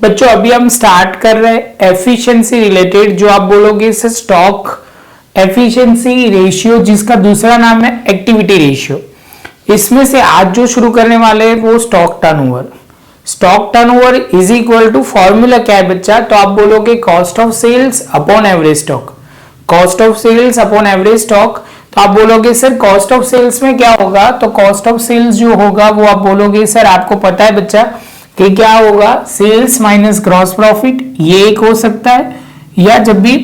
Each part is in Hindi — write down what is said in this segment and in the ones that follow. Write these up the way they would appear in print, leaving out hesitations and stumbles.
बच्चों अभी हम स्टार्ट कर रहे हैं एफिशिएंसी रिलेटेड, जो आप बोलोगे इसे स्टॉक एफिशिएंसी रेशियो, जिसका दूसरा नाम है एक्टिविटी रेशियो। इसमें से आज जो शुरू करने वाले हैं वो stock turnover. Stock turnover is equal to formula क्या है बच्चा? तो आप बोलोगे cost of sales upon average stock. Cost of sales upon average stock. तो आप बोलोगे सर कॉस्ट ऑफ सेल्स में क्या होगा? तो कॉस्ट ऑफ सेल्स जो होगा वो आप बोलोगे सर आपको पता है बच्चा कि क्या होगा? सेल्स माइनस ग्रॉस प्रॉफिट, ये एक हो सकता है, या जब भी,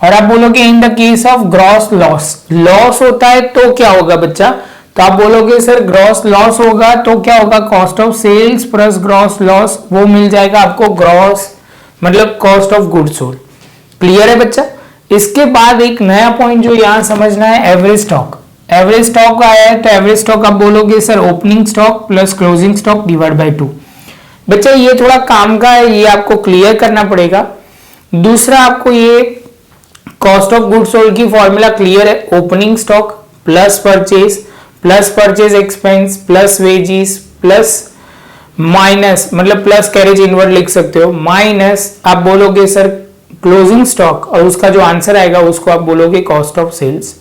और आप बोलोगे in the case of gross loss, loss होता है तो क्या होगा बच्चा? तो आप बोलोगे सर ग्रॉस लॉस होगा तो क्या होगा? Cost of sales plus gross loss, वो मिल जाएगा आपको ग्रॉस मतलब cost of goods sold. Clear है बच्चा? इसके बाद एक नया पॉइंट जो यहां समझना है, एवरेज स्टॉक। एवरेज स्टॉक आया है तो एवरेज स्टॉक आप बोलोगे sir opening stock plus closing stock divide by 2। बच्चा ये थोड़ा काम का है, ये आपको क्लियर करना पड़ेगा। दूसरा आपको ये कॉस्ट ऑफ गुड्स सोल्ड की फॉर्मूला क्लियर है, opening stock plus purchase expense plus veggies plus minus मतलब प्लस कैरेज इनवर्ड लिख सकते हो, माइनस आप बोलोगे सर क्लोजिंग स्टॉक, और उसका जो आंसर आएगा उसको आप बोलोगे कॉस्ट ऑफ सेल्स।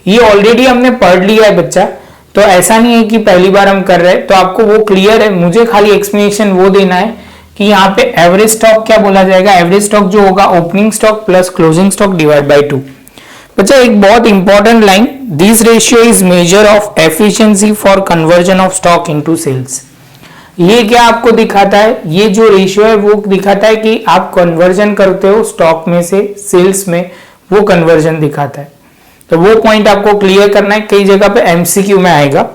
ये ऑलरेडी हमने पढ़ लिया है बच्चा, तो ऐसा नहीं है कि पहली बार हम कर रहे हैं, तो आपको वो क्लियर है। मुझे खाली एक्सप्लेनेशन वो देना है कि यहाँ पे एवरेज स्टॉक क्या बोला जाएगा। एवरेज स्टॉक जो होगा opening stock plus closing stock divide by 2। बच्चा एक बहुत important line, this ratio is measure of efficiency for conversion of stock into sales. ये क्या आपको दिखाता है? ये जो रेशियो है वो दिखाता है कि आप कन्वर्जन करते हो स्टॉक में से सेल्स में, वो कन्वर्जन दिखाता है। तो वो पॉइंट आपको क्लियर करना है, कई जगह पे एमसीक्यू में आएगा।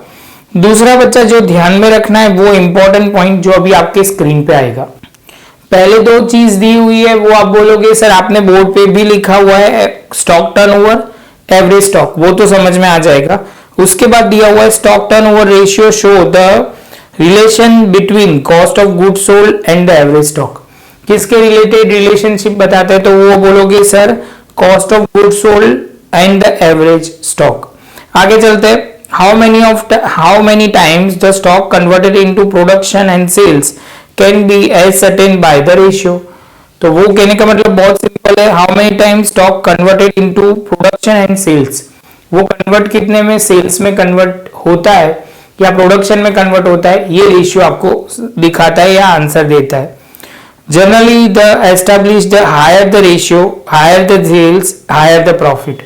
दूसरा बच्चा जो ध्यान में रखना है वो इंपॉर्टेंट पॉइंट जो अभी आपके स्क्रीन पे आएगा। पहले दो चीज दी हुई है वो आप बोलोगे सर आपने बोर्ड पे भी लिखा हुआ है स्टॉक टर्नओवर एवरेज स्टॉक, वो तो समझ में आ जाएगा। उसके बाद दिया हुआ है stock turnover ratio show the relation between cost of goods sold and the average stock. किसके रिलेटेड रिलेशनशिप बताते हैं? तो वो बोलोगे sir cost of goods sold and the average stock. आगे चलते हैं, how many times the stock converted into production and sales can be ascertained by the ratio। तो वो कहने का मतलब बहुत सिंपल है, how many times stock converted into production and sales, वो कन्वर्ट कितने में सेल्स में कन्वर्ट होता है या प्रोडक्शन में कन्वर्ट होता है, ये रेशियो आपको दिखाता है या आंसर देता है। Generally the establish the higher the ratio higher the sales higher the profit.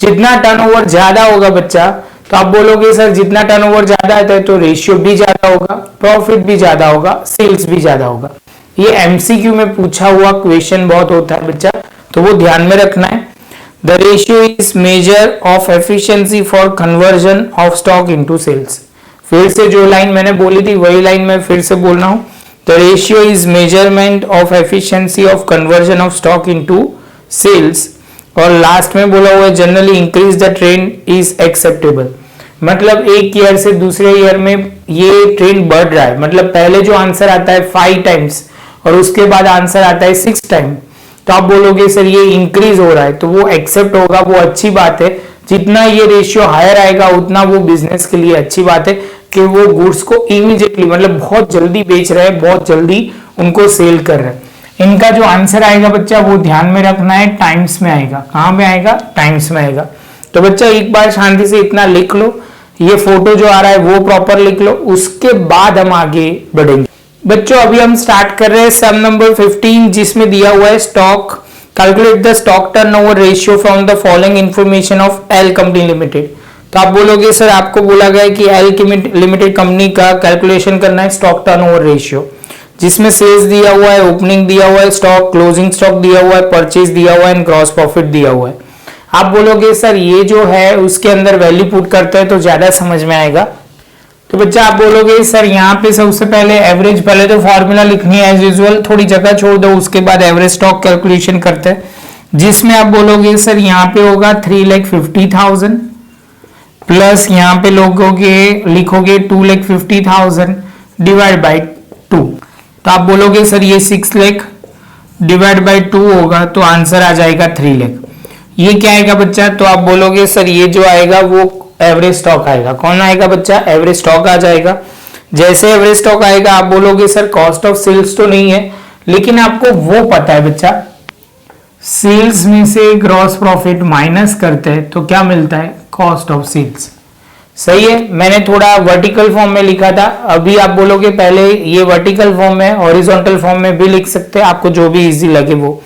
जितना टर्नओवर ज्यादा होगा बच्चा, तो आप बोलोगे सर जितना टर्नओवर ज्यादा आता है तो रेशियो भी ज्यादा होगा, प्रॉफिट भी ज्यादा होगा, सेल्स भी ज्यादा होगा। ये एमसीक्यू में पूछा हुआ क्वेश्चन बहुत होता है बच्चा, तो वो ध्यान में रखना है। The ratio is measure of efficiency for conversion of stock into sales. फिर से जो लाइन मैंने बोली थी वही लाइन मैं फिर से बोल रहा हूं, the ratio is measurement of efficiency of conversion of stock into sales. और लास्ट में बोला हुआ है generally increase the trend is acceptable, मतलब एक ईयर से दूसरे ईयर में ये ट्रेंड बढ़ रहा है। मतलब पहले जो आंसर आता है 5 टाइम्स और उसके बाद आंसर आता है 6 टाइम, तो आप बोलोगे सर ये इंक्रीज हो रहा है, तो वो एक्सेप्ट होगा, वो अच्छी बात है। जितना ये रेशियो हायर आएगा उतना वो बिजनेस के लिए अच्छी बात है कि वो गुड्स को इमीडिएटली मतलब बहुत जल्दी बेच रहे हैं, बहुत जल्दी उनको सेल कर रहे हैं। इनका जो आंसर आएगा बच्चा वो ध्यान में रखना है, टाइम्स में आएगा। कहां में आएगा? टाइम्स में आएगा। तो बच्चा एक बार शांति से इतना लिख लो, ये फोटो जो आ रहा है वो प्रॉपर लिख लो, उसके बाद हम आगे बढ़ेंगे। बच्चों अभी हम स्टार्ट कर रहे हैं सम नंबर 15, जिसमें दिया हुआ है stock calculate the stock turnover ratio from the following information of L company limited. तो आप बोलोगे सर आपको बोला गया कि एल लिमिटेड कंपनी का कैलकुलेशन करना है स्टॉक टर्नओवर रेशियो, जिसमें सेल्स दिया हुआ है, ओपनिंग दिया हुआ है स्टॉक, क्लोजिंग स्टॉक दिया हुआ है, परचेज दिया हुआ है एंड ग्रॉस प्रॉफिट दिया हुआ है। आप बोलोगे सर ये जो है उसके अंदर वैल्यू पुट करते हैं तो ज्यादा समझ में आएगा। तो बच्चा आप बोलोगे सर यहाँ पे सबसे पहले एवरेज, पहले तो फॉर्मूला लिखनी है एज यूजुअल, थोड़ी जगह छोड़ दो, उसके बाद एवरेज स्टॉक कैलकुलेशन करते हैं, जिसमें आप बोलोगे सर यहाँ पे होगा 3,50,000 प्लस यहाँ पे लिखोगे 2,50,000 डिवाइड बाई 2। तो आप बोलोगे सर ये 6 लाख डिवाइड बाई 2 होगा तो आंसर आ जाएगा 3 लाख। ये क्या आएगा बच्चा? तो आप बोलोगे सर ये जो आएगा वो एवरेज स्टॉक आएगा। कौन आएगा बच्चा? एवरेज स्टॉक आ जाएगा। जैसे एवरेज स्टॉक आएगा आप बोलोगे सर कॉस्ट ऑफ सेल्स तो नहीं है, लेकिन आपको वो पता है बच्चा, सेल्स में से ग्रॉस प्रॉफिट माइनस करते हैं तो क्या मिलता है, कॉस्ट ऑफ सेल्स। सही है, मैंने थोड़ा वर्टिकल फॉर्म में लिखा था, अभी आप बोलोगे पहले ये वर्टिकल फॉर्म में, हॉरिजॉन्टल फॉर्म में भी लिख सकते हैं, आपको जो भी इजी लगे वो।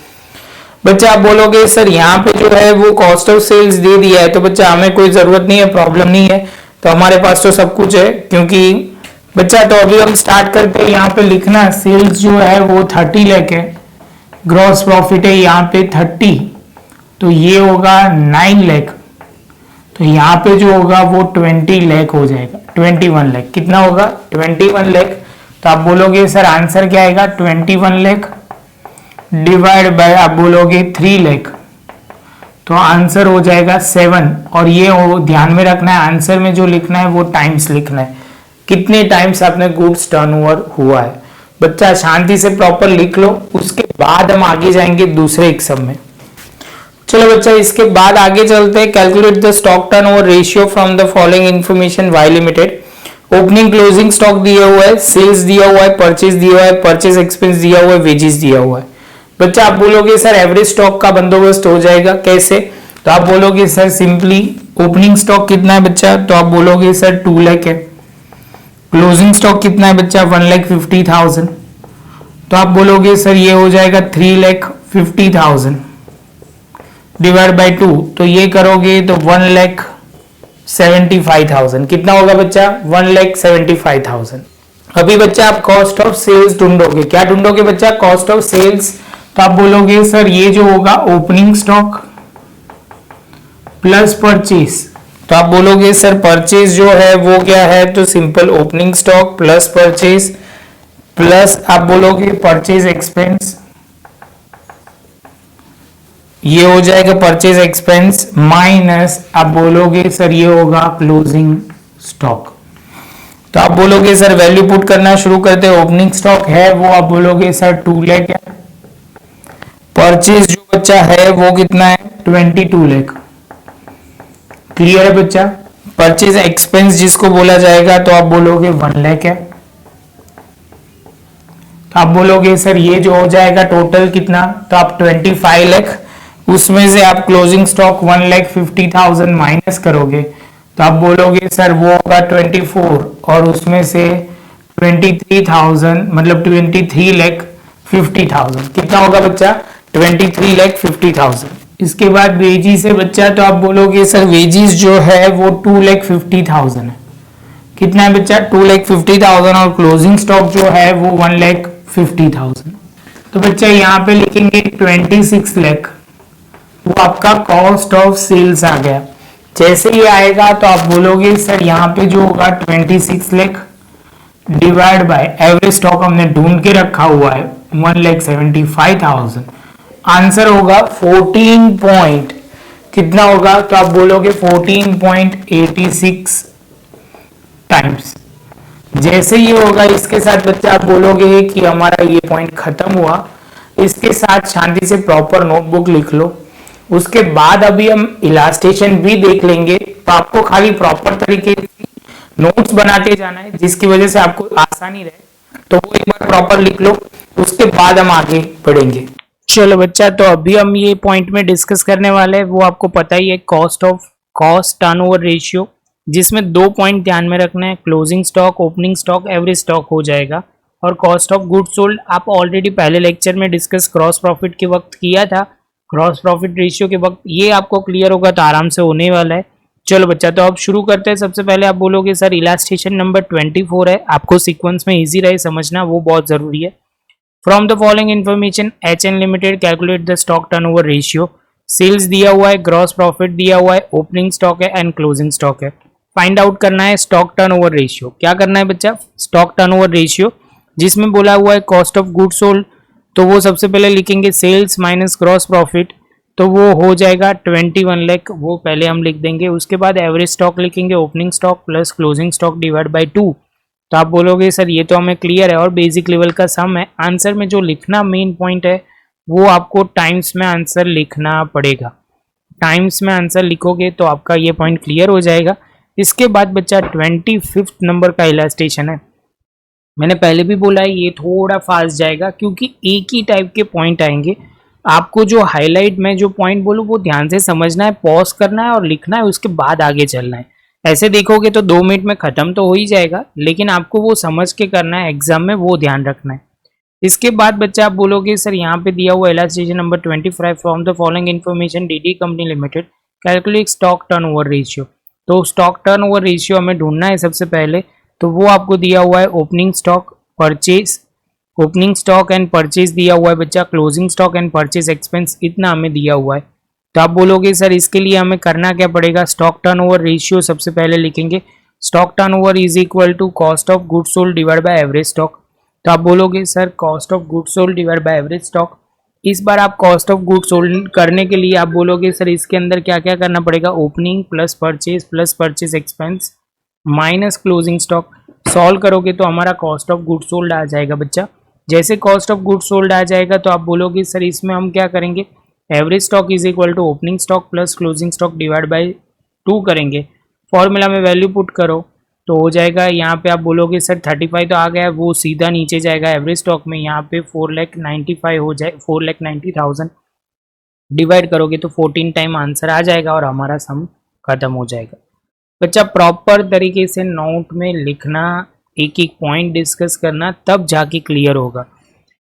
बच्चा आप बोलोगे सर यहाँ पे जो है वो कॉस्ट ऑफ सेल्स दे दिया है, तो बच्चा हमें कोई जरूरत नहीं है, प्रॉब्लम नहीं है, तो हमारे पास तो सब कुछ है। क्योंकि बच्चा तो अभी हम स्टार्ट करते हैं यहाँ पे लिखना, सेल्स जो है वो 30 लाख है, ग्रॉस प्रॉफिट है यहाँ पे 30, तो ये होगा 9 लाख, तो यहाँ पे जो होगा वो 20 लाख हो जाएगा, 21 लाख। कितना होगा, 21 लाख। तो आप बोलोगे सर आंसर क्या आएगा, 21 लाख डिवाइड बाय आप बोलोगे 3 लाख, तो आंसर हो जाएगा 7। और ये हो ध्यान में रखना है, आंसर में जो लिखना है वो टाइम्स लिखना है, कितने टाइम्स आपने गुड्स टर्नओवर हुआ है। बच्चा शांति से प्रॉपर लिख लो, उसके बाद हम आगे जाएंगे दूसरे एग्जाम में। चलो बच्चा इसके बाद आगे चलते हैं। Calculate the stock turnover ratio from the following information Y limited. Opening closing stock दिया हुआ है, सेल्स दिया हुआ है, परचेज दिया हुआ है, परचेज एक्सपेंस दिया हुआ है, वेजेस दिया हुआ है। बच्चा आप बोलोगे सर एवरेज स्टॉक का बंदोबस्त हो जाएगा कैसे, तो आप बोलोगे सर सिंपली ओपनिंग स्टॉक कितना है बच्चा, तो आप बोलोगे सर 2 लाख है। क्लोजिंग स्टॉक कितना है बच्चा, 1,50,000, तो आप बोलोगे सर ये हो जाएगा 3,50,000 डिवाइड बाई 2, तो ये करोगे तो 1,75,000। कितना होगा बच्चा, 1,75,000। अभी बच्चा आप कॉस्ट ऑफ सेल्स ढूंढोगे, क्या ढूंढोगे बच्चा, कॉस्ट ऑफ सेल्स। तो आप बोलोगे सर ये जो होगा ओपनिंग स्टॉक प्लस परचेज, तो आप बोलोगे सर परचेज जो है वो क्या है, तो simple opening stock plus purchase plus आप बोलोगे परचेज एक्सपेंस, ये हो जाएगा परचेज एक्सपेंस माइनस आप बोलोगे सर ये होगा क्लोजिंग स्टॉक। तो आप बोलोगे सर वैल्यू पुट करना शुरू करते हैं, ओपनिंग स्टॉक है वो आप बोलोगे सर 2 लाख है, परचेज जो बच्चा है वो कितना है 22 लाख। क्लियर है बच्चा। परचेज एक्सपेंस जिसको बोला जाएगा तो आप बोलोगे 1 लाख है, तो आप बोलोगे सर ये जो हो जाएगा टोटल कितना, तो आप 25 लाख, उसमें से आप क्लोजिंग स्टॉक 1,50,000 माइनस करोगे तो आप बोलोगे सर वो होगा 24, और उसमें से 23,000 मतलब 23,50,000 कितना होगा बच्चा, 23,50,000। इसके बाद वेजीज है बच्चा, तो आप बोलोगे सर वेजीज जो है वो 2,50,000 है। कितना है बच्चा, 2,50,000, और क्लोजिंग स्टॉक जो है वो 1,50,000। तो बच्चा यहाँ पे लिखेंगे 26 लाख, वो आपका कॉस्ट ऑफ सेल्स आ गया। जैसे ही आएगा तो आप बोलोगे सर यहाँ पे जो होगा 26 lakh divide by average stock हमने ढूंढ के रखा हुआ है 1,75,000, आंसर होगा 14 पॉइंट कितना होगा, तो आप बोलोगे 14.86 टाइम्स। जैसे ये होगा इसके साथ बच्चा आप बोलोगे कि हमारा ये पॉइंट खत्म हुआ, इसके साथ शांति से प्रॉपर नोटबुक लिख लो। उसके बाद अभी हम इलास्ट्रेशन भी देख लेंगे, तो आपको खाली प्रॉपर तरीके से नोट्स बनाते जाना है जिसकी वजह से आपको आसानी रहे, तो वो एक बार प्रॉपर लिख लो, उसके बाद हम आगे बढ़ेंगे। चलो बच्चा, तो अभी हम ये पॉइंट में डिस्कस करने वाले हैं, वो आपको पता ही है, कॉस्ट टर्नओवर रेशियो, जिसमें 2 पॉइंट ध्यान में रखना है, closing stock, opening stock, average stock हो जाएगा, और कॉस्ट ऑफ गुड्स सोल्ड आप ऑलरेडी पहले लेक्चर में डिस्कस क्रॉस प्रॉफिट के वक्त किया था, क्रॉस प्रॉफिट रेशियो के वक्त ये आपको क्लियर होगा तो आराम से होने वाला है। चलो बच्चा, तो अब शुरू करते हैं। सबसे पहले आप बोलोगे सर इलास्ट्रेशन नंबर 24 है, आपको सीक्वेंस में इजी रहे समझना, वो बहुत जरूरी है। From the following information HN limited calculate the stock turnover ratio. Sales दिया हुआ है, ग्रॉस प्रॉफिट दिया हुआ है, ओपनिंग स्टॉक है एंड क्लोजिंग स्टॉक है। फाइंड आउट करना है स्टॉक टर्नओवर रेशियो। क्या करना है बच्चा, स्टॉक टर्नओवर रेशियो, जिसमें बोला हुआ है कॉस्ट ऑफ गुड्स सोल्ड, तो वो सबसे पहले लिखेंगे सेल्स माइनस ग्रॉस प्रॉफिट, तो वो हो जाएगा 21 लाख, वो पहले हम लिख देंगे। उसके बाद एवरेज स्टॉक लिखेंगे, opening stock plus closing stock divide by 2, तो आप बोलोगे सर ये तो हमें क्लियर है और बेसिक लेवल का सम है। आंसर में जो लिखना मेन पॉइंट है वो आपको टाइम्स में आंसर लिखना पड़ेगा, टाइम्स में आंसर लिखोगे तो आपका ये पॉइंट क्लियर हो जाएगा। इसके बाद बच्चा 25 नंबर का इलास्ट्रेशन है, मैंने पहले भी बोला है ये थोड़ा फास्ट जाएगा क्योंकि एक ही टाइप के पॉइंट आएंगे। आपको जो हाईलाइट में जो पॉइंट बोलूँ वो ध्यान से समझना है, पॉज करना है और लिखना है, उसके बाद आगे चलना है। ऐसे देखोगे तो 2 मिनट में ख़त्म तो हो ही जाएगा, लेकिन आपको वो समझ के करना है, एग्जाम में वो ध्यान रखना है। इसके बाद बच्चा आप बोलोगे सर यहाँ पे दिया हुआ illustration number 25 from the following information DD company limited calculate stock turnover ratio. तो स्टॉक टर्नओवर रेशियो हमें ढूंढना है सबसे पहले, तो वो आपको दिया हुआ है opening stock purchase, opening stock and purchase दिया हुआ है बच्चा, closing stock and purchase expense इतना हमें दिया हुआ है। तो आप बोलोगे सर इसके लिए हमें करना क्या पड़ेगा, स्टॉक टर्नओवर रेशियो सबसे पहले लिखेंगे, stock turnover is equal to cost of goods sold divide by average stock. तो आप बोलोगे sir cost of goods sold divide by average stock. इस बार आप कॉस्ट ऑफ गुड्स सोल्ड करने के लिए आप बोलोगे सर इसके अंदर क्या क्या करना पड़ेगा, opening plus purchase expense minus closing stock. Solve करोगे तो हमारा कॉस्ट ऑफ गुड्स सोल्ड आ जाएगा बच्चा। जैसे कॉस्ट ऑफ गुड्स सोल्ड आ जाएगा तो आप बोलोगे सर इसमें हम क्या करेंगे, average stock is equal to opening stock plus closing stock divide by 2 करेंगे। फॉर्मूला में वैल्यू पुट करो तो हो जाएगा, यहाँ पे आप बोलोगे सर 35 तो आ गया, वो सीधा नीचे जाएगा एवरेज स्टॉक में, यहाँ पे 4,95 हो जाए 4,90,000 डिवाइड करोगे तो 14 टाइम आंसर आ जाएगा और हमारा सम खत्म हो जाएगा। बच्चा प्रॉपर तरीके से नोट में लिखना, एक एक पॉइंट डिस्कस करना, तब जाके क्लियर होगा,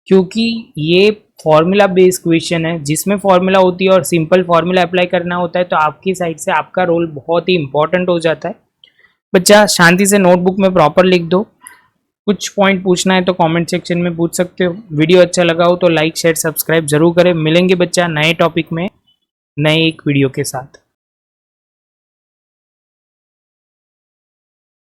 क्योंकि ये फॉर्मूला बेस्ड क्वेश्चन है जिसमें फॉर्मूला होती है और सिंपल फॉर्मूला अप्लाई करना होता है, तो आपकी साइड से आपका रोल बहुत ही इंपॉर्टेंट हो जाता है। बच्चा शांति से नोटबुक में प्रॉपर लिख दो, कुछ पॉइंट पूछना है तो कमेंट सेक्शन में पूछ सकते हो। वीडियो अच्छा लगा हो तो लाइक शेयर सब्सक्राइब जरूर करें। मिलेंगे बच्चा नए टॉपिक में नए एक वीडियो के साथ।